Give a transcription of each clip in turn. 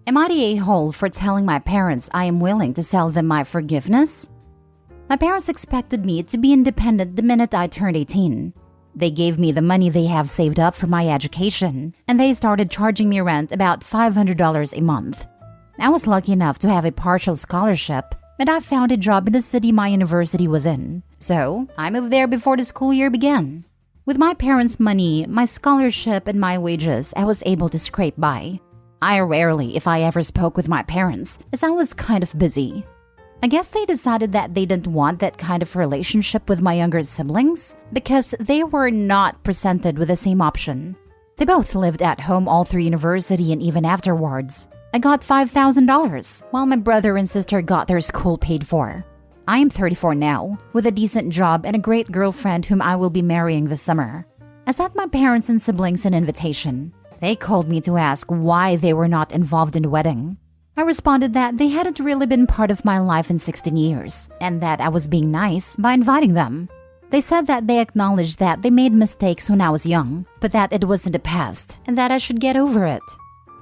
Am I the a-hole for telling my parents I am willing to sell them my forgiveness? My parents expected me to be independent the minute I turned 18. They gave me the money they have saved up for my education, and they started charging me rent about $500 a month. I was lucky enough to have a partial scholarship, and I found a job in the city my university was in. So, I moved there before the school year began. With my parents' money, my scholarship, and my wages, I was able to scrape by. I rarely, if I ever, spoke with my parents, as I was kind of busy. I guess they decided that they didn't want that kind of relationship with my younger siblings because they were not presented with the same option. They both lived at home all through university and even afterwards. I got $5,000, while my brother and sister got their school paid for. I am 34 now, with a decent job and a great girlfriend whom I will be marrying this summer. I sent my parents and siblings an invitation. They called me to ask why they were not involved in the wedding. I responded that they hadn't really been part of my life in 16 years, and that I was being nice by inviting them. They said that they acknowledged that they made mistakes when I was young, but that it was in the past, and that I should get over it.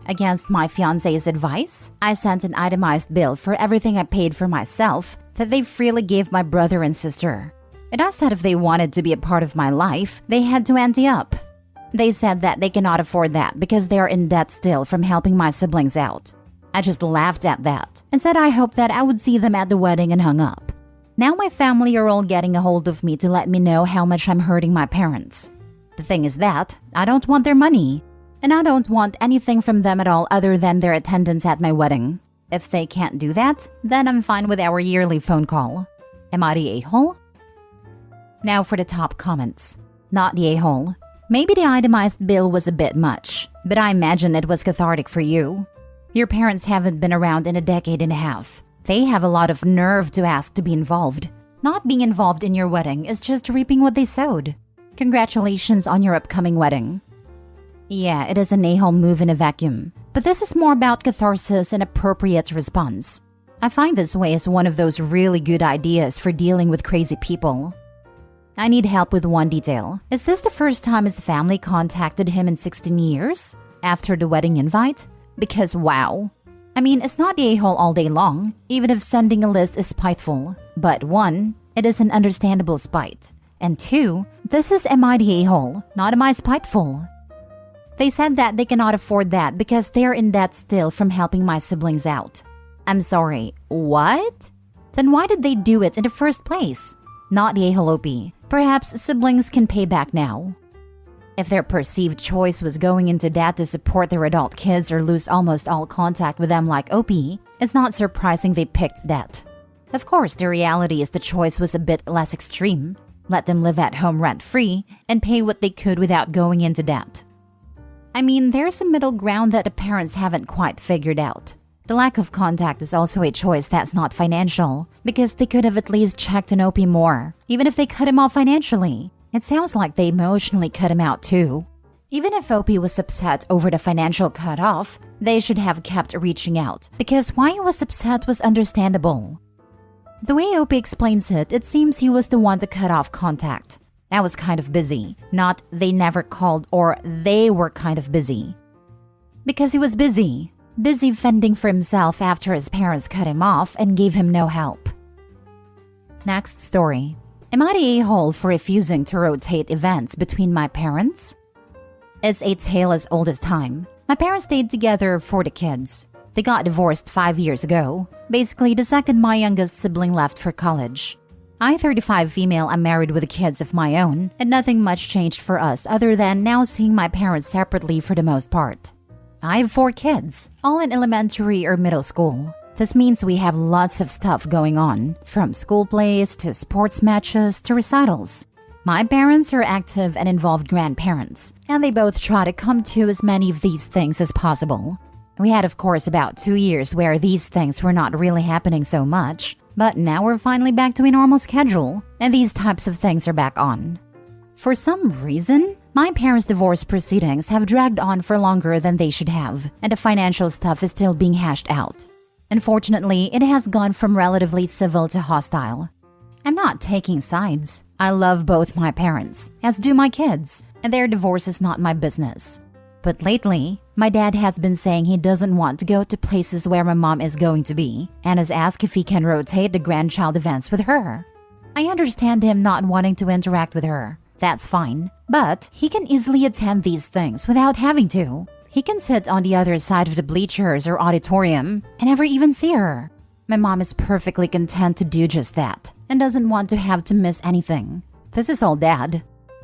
Against my fiancé's advice, I sent an itemized bill for everything I paid for myself that they freely gave my brother and sister. And I said if they wanted to be a part of my life, they had to ante up. They said that they cannot afford that because they are in debt still from helping my siblings out. I just laughed at that and said I hoped that I would see them at the wedding and hung up. Now my family are all getting a hold of me to let me know how much I'm hurting my parents. The thing is that I don't want their money, and I don't want anything from them at all other than their attendance at my wedding. If they can't do that, then I'm fine with our yearly phone call. Am I the a-hole? Now for the top comments. Not the a-hole. Maybe the itemized bill was a bit much, but I imagine it was cathartic for you. Your parents haven't been around in a decade and a half. They have a lot of nerve to ask to be involved. Not being involved in your wedding is just reaping what they sowed. Congratulations on your upcoming wedding. Yeah, it is an a-hole move in a vacuum, but this is more about catharsis and appropriate response. I find this way is one of those really good ideas for dealing with crazy people. I need help with one detail. Is this the first time his family contacted him in 16 years? After the wedding invite? Because wow. I mean, it's not the a-hole all day long, even if sending a list is spiteful. But 1, it is an understandable spite. And 2, this is am I the a-hole, not am I spiteful. They said that they cannot afford that because they are in debt still from helping my siblings out. I'm sorry, what? Then why did they do it in the first place? Not the a-hole OP. Perhaps siblings can pay back now. If their perceived choice was going into debt to support their adult kids or lose almost all contact with them like OP, it's not surprising they picked debt. Of course, the reality is the choice was a bit less extreme. Let them live at home rent-free and pay what they could without going into debt. I mean, there's a middle ground that the parents haven't quite figured out. The lack of contact is also a choice that's not financial, because they could have at least checked on OP more, even if they cut him off financially. It sounds like they emotionally cut him out too. Even if OP was upset over the financial cut-off, they should have kept reaching out, because why he was upset was understandable. The way OP explains it, it seems he was the one to cut off contact. I was kind of busy, not they never called or they were kind of busy. Because he was busy fending for himself after his parents cut him off and gave him no help. Next story. Am I the a-hole for refusing to rotate events between my parents? It's a tale as old as time. My parents stayed together for the kids. They got divorced 5 years ago, basically the second my youngest sibling left for college. I, 35 female, am married with kids of my own, and nothing much changed for us other than now seeing my parents separately for the most part. I have 4 kids, all in elementary or middle school. This means we have lots of stuff going on, from school plays to sports matches to recitals. My parents are active and involved grandparents, and they both try to come to as many of these things as possible. We had, of course, about 2 years where these things were not really happening so much, but now we're finally back to a normal schedule, and these types of things are back on. For some reason, my parents' divorce proceedings have dragged on for longer than they should have, and the financial stuff is still being hashed out. Unfortunately, it has gone from relatively civil to hostile. I'm not taking sides. I love both my parents, as do my kids, and their divorce is not my business. But lately, my dad has been saying he doesn't want to go to places where my mom is going to be, and has asked if he can rotate the grandchild events with her. I understand him not wanting to interact with her. That's fine. But he can easily attend these things without having to. He can sit on the other side of the bleachers or auditorium and never even see her. My mom is perfectly content to do just that and doesn't want to have to miss anything. This is all Dad.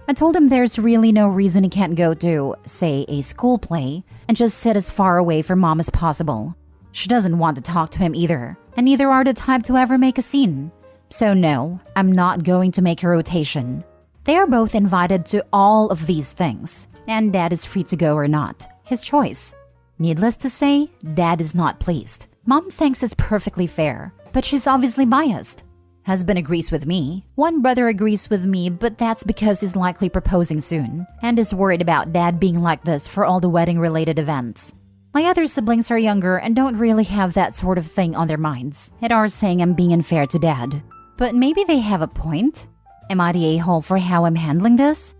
I told him there's really no reason he can't go to, say, a school play and just sit as far away from Mom as possible. She doesn't want to talk to him either, and neither are the type to ever make a scene. So no, I'm not going to make a rotation. They are both invited to all of these things, and Dad is free to go or not. His choice. Needless to say, Dad is not pleased. Mom thinks it's perfectly fair, but she's obviously biased. Husband agrees with me. One brother agrees with me, but that's because he's likely proposing soon, and is worried about Dad being like this for all the wedding-related events. My other siblings are younger and don't really have that sort of thing on their minds, and are saying I'm being unfair to Dad. But maybe they have a point? Am I the a-hole for how I'm handling this?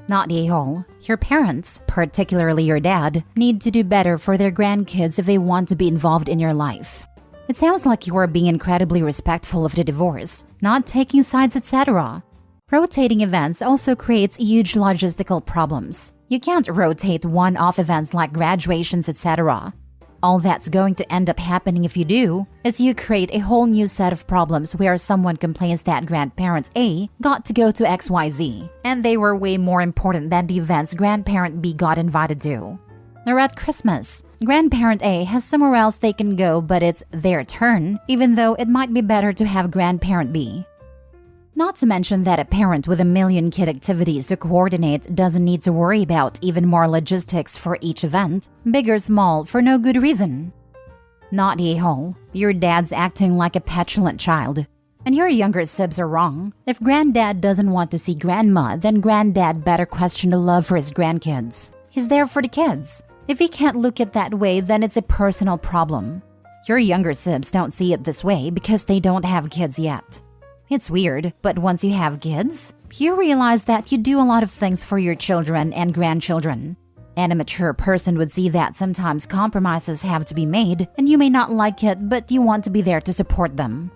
Not the a-hole. Your parents, particularly your dad, need to do better for their grandkids if they want to be involved in your life. It sounds like you are being incredibly respectful of the divorce, not taking sides, etc. Rotating events also creates huge logistical problems. You can't rotate one-off events like graduations, etc. All that's going to end up happening if you do is you create a whole new set of problems where someone complains that grandparent A got to go to XYZ, and they were way more important than the events grandparent B got invited to. Or at Christmas, grandparent A has somewhere else they can go, but it's their turn, even though it might be better to have grandparent B. Not to mention that a parent with a million kid activities to coordinate doesn't need to worry about even more logistics for each event, big or small, for no good reason. Not a-hole. Your dad's acting like a petulant child. And your younger sibs are wrong. If granddad doesn't want to see grandma, then granddad better question the love for his grandkids. He's there for the kids. If he can't look at that way, then it's a personal problem. Your younger sibs don't see it this way because they don't have kids yet. It's weird, but once you have kids, you realize that you do a lot of things for your children and grandchildren. And a mature person would see that sometimes compromises have to be made, and you may not like it, but you want to be there to support them.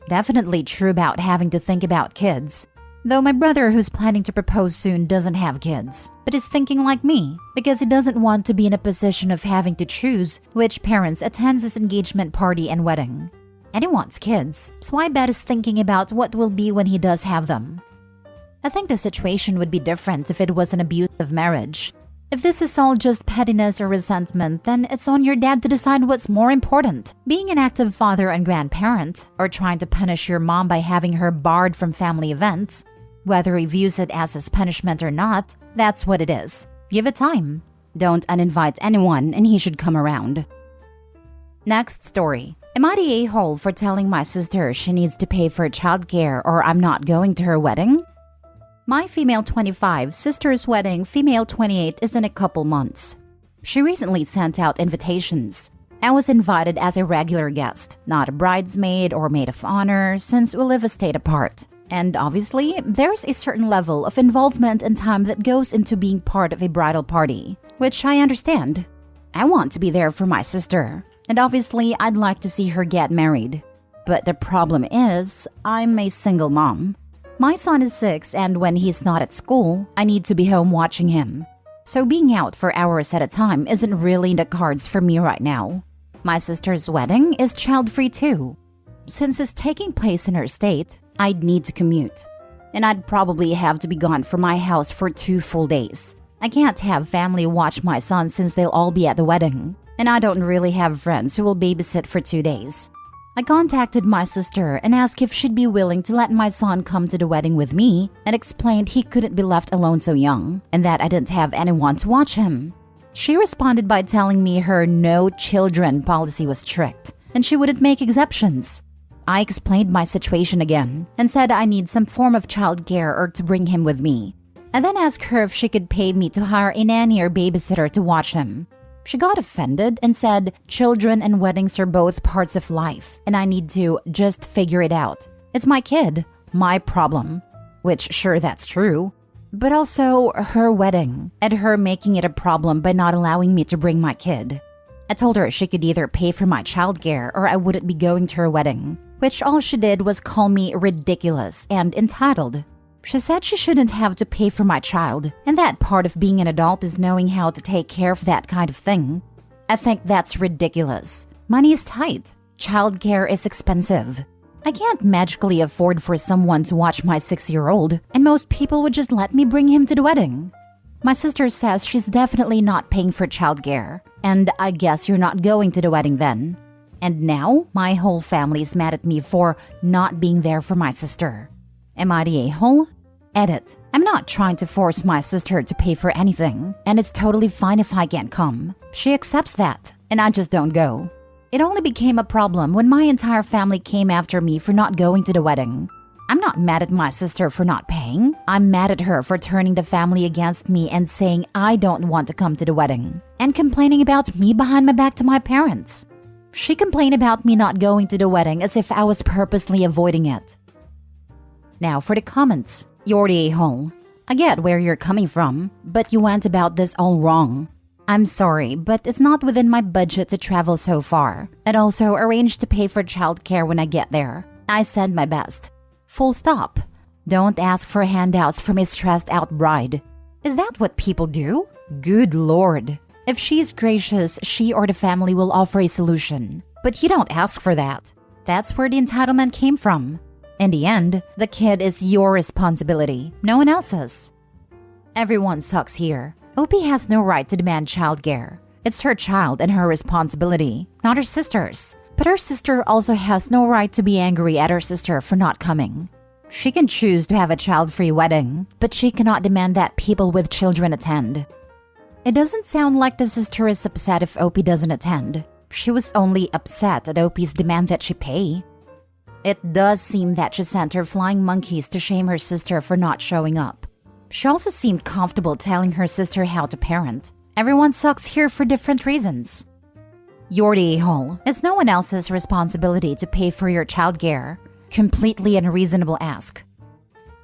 Definitely true about having to think about kids. Though my brother, who's planning to propose soon, doesn't have kids, but is thinking like me, because he doesn't want to be in a position of having to choose which parents attends his engagement party and wedding. And he wants kids, so I bet he's thinking about what will be when he does have them. I think the situation would be different if it was an abusive marriage. If this is all just pettiness or resentment, then it's on your dad to decide what's more important, being an active father and grandparent, or trying to punish your mom by having her barred from family events. Whether he views it as his punishment or not, that's what it is. Give it time. Don't uninvite anyone and he should come around. Next story. Am I the a-hole for telling my sister she needs to pay for childcare or I'm not going to her wedding? My female 25 sister's wedding, female 28, is in a couple months. She recently sent out invitations. I was invited as a regular guest, not a bridesmaid or maid of honor, since we live a state apart. And obviously, there's a certain level of involvement and time that goes into being part of a bridal party, which I understand. I want to be there for my sister, and obviously I'd like to see her get married. But the problem is, I'm a single mom. My son is 6, and when he's not at school, I need to be home watching him. So being out for hours at a time isn't really in the cards for me right now. My sister's wedding is child-free too. Since it's taking place in her state, I'd need to commute. And I'd probably have to be gone from my house for 2 full days. I can't have family watch my son since they'll all be at the wedding. And I don't really have friends who will babysit for 2 days. I contacted my sister and asked if she'd be willing to let my son come to the wedding with me, and explained he couldn't be left alone so young, and that I didn't have anyone to watch him. She responded by telling me her no children policy was strict, and she wouldn't make exceptions. I explained my situation again, and said I need some form of childcare or to bring him with me. I then asked her if she could pay me to hire a nanny or babysitter to watch him. She got offended and said children and weddings are both parts of life, and I need to just figure it out. It's my kid. my problem. Which, sure, that's true. But also her wedding and her making it a problem by not allowing me to bring my kid. I told her she could either pay for my childcare or I wouldn't be going to her wedding, which all she did was call me ridiculous and entitled. She said she shouldn't have to pay for my child, and that part of being an adult is knowing how to take care of that kind of thing. I think that's ridiculous. Money is tight. Childcare is expensive. I can't magically afford for someone to watch my 6-year-old, and most people would just let me bring him to the wedding. My sister says she's definitely not paying for childcare, and I guess you're not going to the wedding then. And now, my whole family is mad at me for not being there for my sister. Am I the a-hole? Edit. I'm not trying to force my sister to pay for anything, and it's totally fine if I can't come. She accepts that, and I just don't go. It only became a problem when my entire family came after me for not going to the wedding. I'm not mad at my sister for not paying. I'm mad at her for turning the family against me and saying I don't want to come to the wedding, and complaining about me behind my back to my parents. She complained about me not going to the wedding as if I was purposely avoiding it. Now for the comments. You're the a-hole. I get where you're coming from, but you went about this all wrong. I'm sorry, but it's not within my budget to travel so far. I'd also arranged to pay for childcare when I get there. I said my best. Full stop. Don't ask for handouts from a stressed out bride. Is that what people do? Good Lord. If she's gracious, she or the family will offer a solution. But you don't ask for that. That's where the entitlement came from. In the end, the kid is your responsibility, no one else's. Everyone sucks here. Opie has no right to demand childcare. It's her child and her responsibility, not her sister's. But her sister also has no right to be angry at her sister for not coming. She can choose to have a child-free wedding, but she cannot demand that people with children attend. It doesn't sound like the sister is upset if Opie doesn't attend. She was only upset at Opie's demand that she pay. It does seem that she sent her flying monkeys to shame her sister for not showing up. She also seemed comfortable telling her sister how to parent. Everyone sucks here for different reasons. You're the a-hole. It's no one else's responsibility to pay for your childcare. Completely unreasonable ask.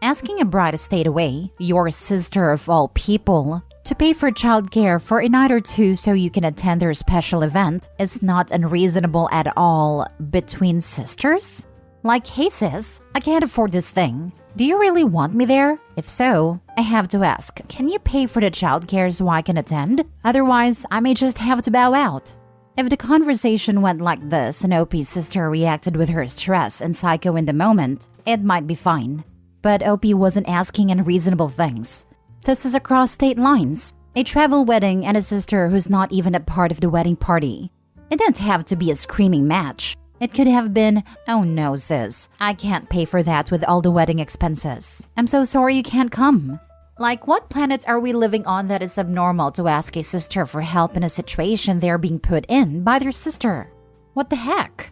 Asking a bride to stay away, your sister of all people, to pay for childcare for a night or two so you can attend their special event is not unreasonable at all between sisters? Like, hey sis, I can't afford this thing. Do you really want me there? If so, I have to ask, can you pay for the childcare so I can attend? Otherwise, I may just have to bow out. If the conversation went like this and Opie's sister reacted with her stress and psycho in the moment, it might be fine. But Opie wasn't asking unreasonable things. This is across state lines. A travel wedding and a sister who's not even a part of the wedding party. It didn't have to be a screaming match. It could have been, oh no sis, I can't pay for that with all the wedding expenses. I'm so sorry you can't come. Like, what planet are we living on that is abnormal to ask a sister for help in a situation they're being put in by their sister? What the heck?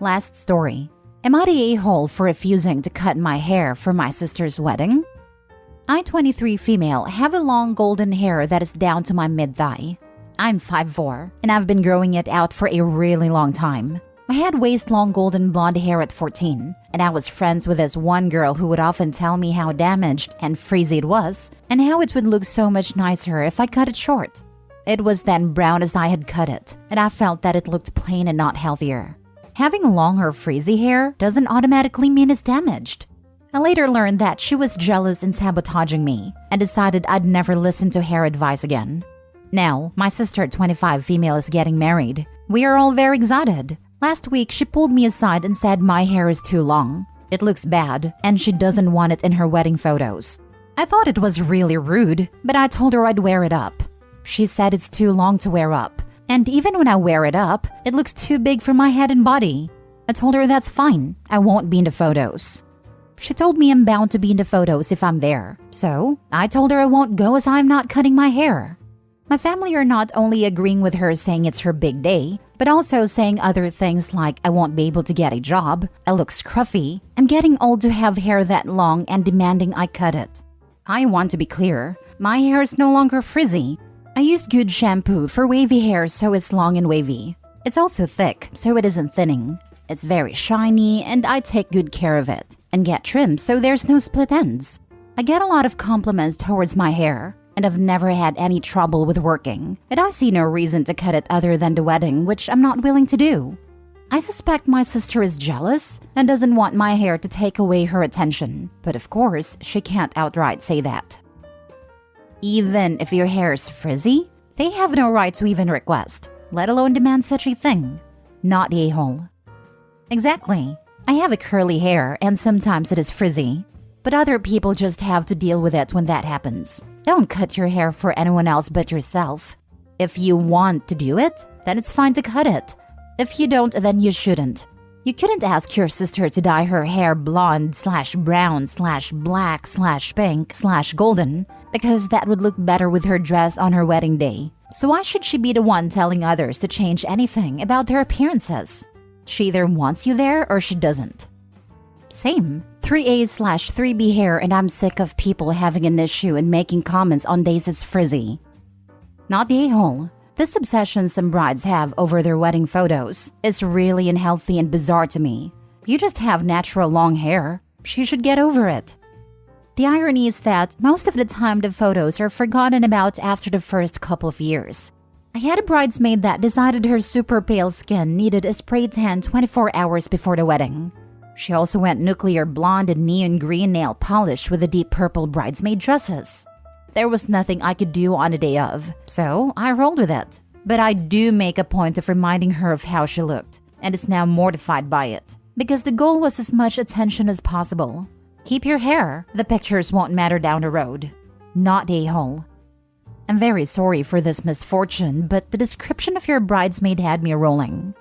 Last story. Am I the a-hole for refusing to cut my hair for my sister's wedding? I, 23 female, have a long golden hair that is down to my mid-thigh. I'm 5'4", and I've been growing it out for a really long time. I had waist-long golden blonde hair at 14, and I was friends with this one girl who would often tell me how damaged and frizzy it was, and how it would look so much nicer if I cut it short. It was then brown as I had cut it, and I felt that it looked plain and not healthier. Having long or frizzy hair doesn't automatically mean it's damaged. I later learned that she was jealous and sabotaging me, and decided I'd never listen to hair advice again. Now, my sister, 25 female, is getting married. We are all very excited. Last week, she pulled me aside and said my hair is too long. It looks bad, and she doesn't want it in her wedding photos. I thought it was really rude, but I told her I'd wear it up. She said it's too long to wear up, and even when I wear it up, it looks too big for my head and body. I told her that's fine, I won't be in the photos. She told me I'm bound to be in the photos if I'm there, so I told her I won't go as I'm not cutting my hair. My family are not only agreeing with her saying it's her big day, but also saying other things like I won't be able to get a job, I look scruffy, I'm getting old to have hair that long and demanding I cut it. I want to be clear, my hair is no longer frizzy. I used good shampoo for wavy hair so it's long and wavy. It's also thick, so it isn't thinning. It's very shiny and I take good care of it. and get trimmed so there's no split ends. I get a lot of compliments towards my hair, and I've never had any trouble with working, and I see no reason to cut it other than the wedding, which I'm not willing to do. I suspect my sister is jealous and doesn't want my hair to take away her attention, but of course, she can't outright say that. Even if your hair is frizzy, they have no right to even request, let alone demand such a thing. Not the a-hole. Exactly. I have a curly hair and sometimes it is frizzy, but other people just have to deal with it when that happens. Don't cut your hair for anyone else but yourself. If you want to do it, then it's fine to cut it. If you don't, then you shouldn't. You couldn't ask your sister to dye her hair blonde/brown/black/pink/golden because that would look better with her dress on her wedding day. So why should she be the one telling others to change anything about their appearances? She either wants you there or she doesn't. Same. 3A/3B hair, and I'm sick of people having an issue and making comments on days it's frizzy. Not the a-hole. This obsession some brides have over their wedding photos is really unhealthy and bizarre to me. You just have natural long hair. She should get over it. The irony is that most of the time the photos are forgotten about after the first couple of years. I had a bridesmaid that decided her super pale skin needed a spray tan 24 hours before the wedding. She also went nuclear blonde and neon green nail polish with the deep purple bridesmaid dresses. There was nothing I could do on the day of, so I rolled with it. But I do make a point of reminding her of how she looked, and is now mortified by it, because the goal was as much attention as possible. Keep your hair, the pictures won't matter down the road. Not the a-hole. I'm very sorry for this misfortune, but the description of your bridesmaid had me rolling.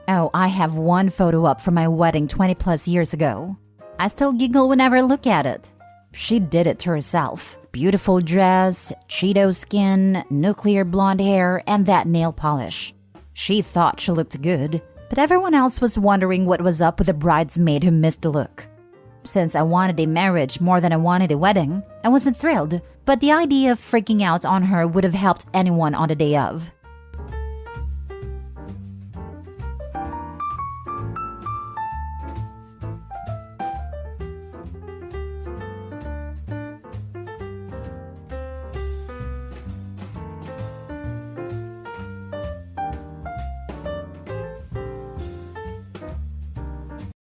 Oh, I have one photo up from my wedding 20 plus years ago. I still giggle whenever I look at it. She did it to herself. Beautiful dress, Cheeto skin, nuclear blonde hair, and that nail polish. She thought she looked good, but everyone else was wondering what was up with the bridesmaid who missed the look. Since I wanted a marriage more than I wanted a wedding, I wasn't thrilled, but the idea of freaking out on her would have helped anyone on the day of.